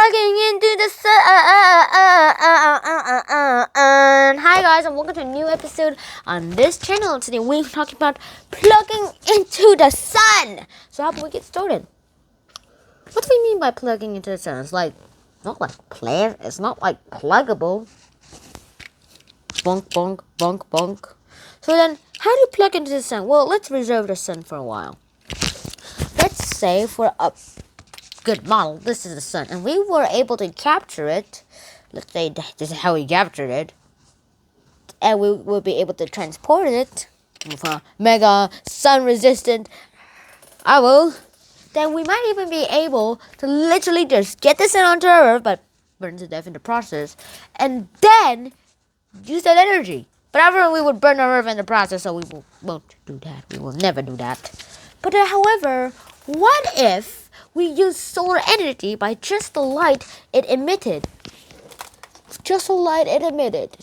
plugging into the sun. Hi guys, and welcome to a new episode on this channel. Today we're talking about plugging into the sun. So how about we get started? What do we mean by plugging into the sun? It's like not like plug. It's not like pluggable. Bonk bonk bonk bonk. So then, how do you plug into the sun? Well, let's reserve the sun for a while. Let's say for a good model, this is the sun, and we were able to capture it. Let's say this is how we captured it, and we will be able to transport it with a mega sun-resistant owl. Then we might even be able to literally just get the sun onto Earth, but burn to death in the process, and then use that energy. But after we would burn our Earth in the process, so we won't do that. We will never do that. But however, what if we use solar energy by just the light it emitted? Just the light it emitted.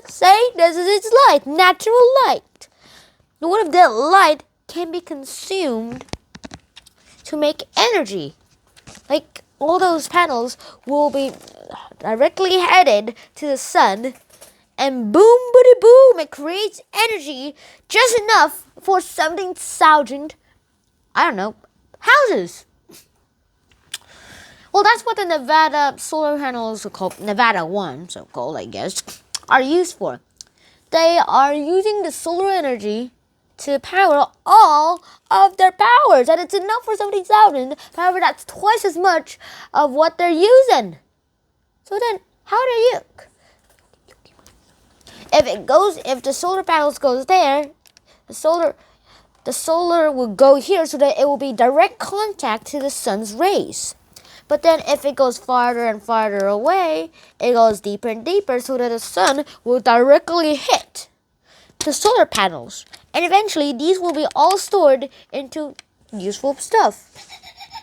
Say, this is its light, natural light. Now what if that light can be consumed to make energy? Like, all those panels will be directly headed to the sun, and boom, boody, boom, it creates energy just enough for 17,000, I don't know, houses. Well, that's what the Nevada solar panels are called, Nevada 1, so-called, I guess, are used for. They are using the solar energy to power all of their powers, and it's enough for 17,000. However, that's twice as much of what they're using. So then, how do you? If the solar panels goes there, the solar will go here, so that it will be direct contact to the sun's rays. But then if it goes farther and farther away, it goes deeper and deeper, so that the sun will directly hit the solar panels. And eventually, these will be all stored into useful stuff.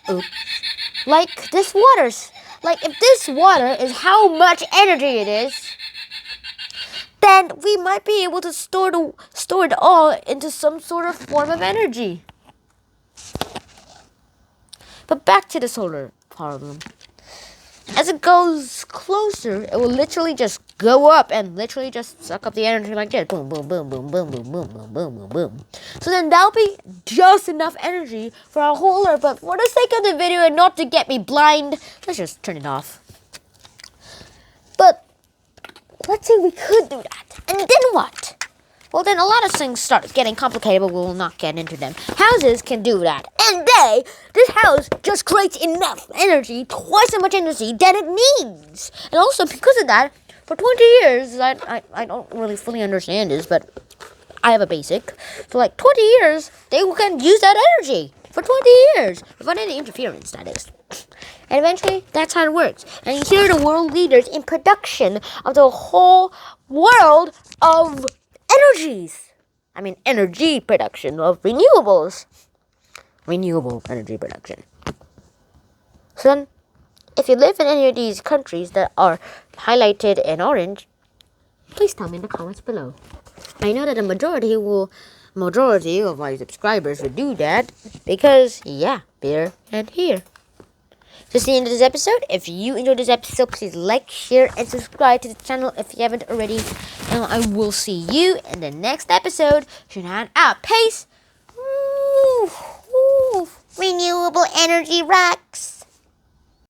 Oops. Like this water. Like if this water is how much energy it is, then we might be able to store it all into some sort of form of energy. But back to the solar problem. As it goes closer, it will literally just go up and literally just suck up the energy like this. Boom, boom, boom, boom, boom, boom, boom, boom, boom, boom, boom. So then that'll be just enough energy for our whole Earth. But for the sake of the video and not to get me blind, let's just turn it off. But let's say we could do that. And then what? Well, then a lot of things start getting complicated, but we will not get into them. Houses can do that. And this house just creates enough energy, twice as much energy that it needs. And also, because of that, for 20 years, I don't really fully understand this, but I have a basic. So, like, 20 years, they can use that energy. For 20 years. Without any interference, that is. And eventually, that's how it works. And here are the world leaders in production of the whole world of energies. I mean, energy production of renewables. Renewable energy production. So then, if you live in any of these countries that are highlighted in orange, please tell me in the comments below. I know that the majority of my subscribers would do that because, yeah, there and here. So that's the end of this episode. If you enjoyed this episode, please like, share, and subscribe to the channel if you haven't already. And I will see you in the next episode. Shannon out. Peace. Renewable energy rocks.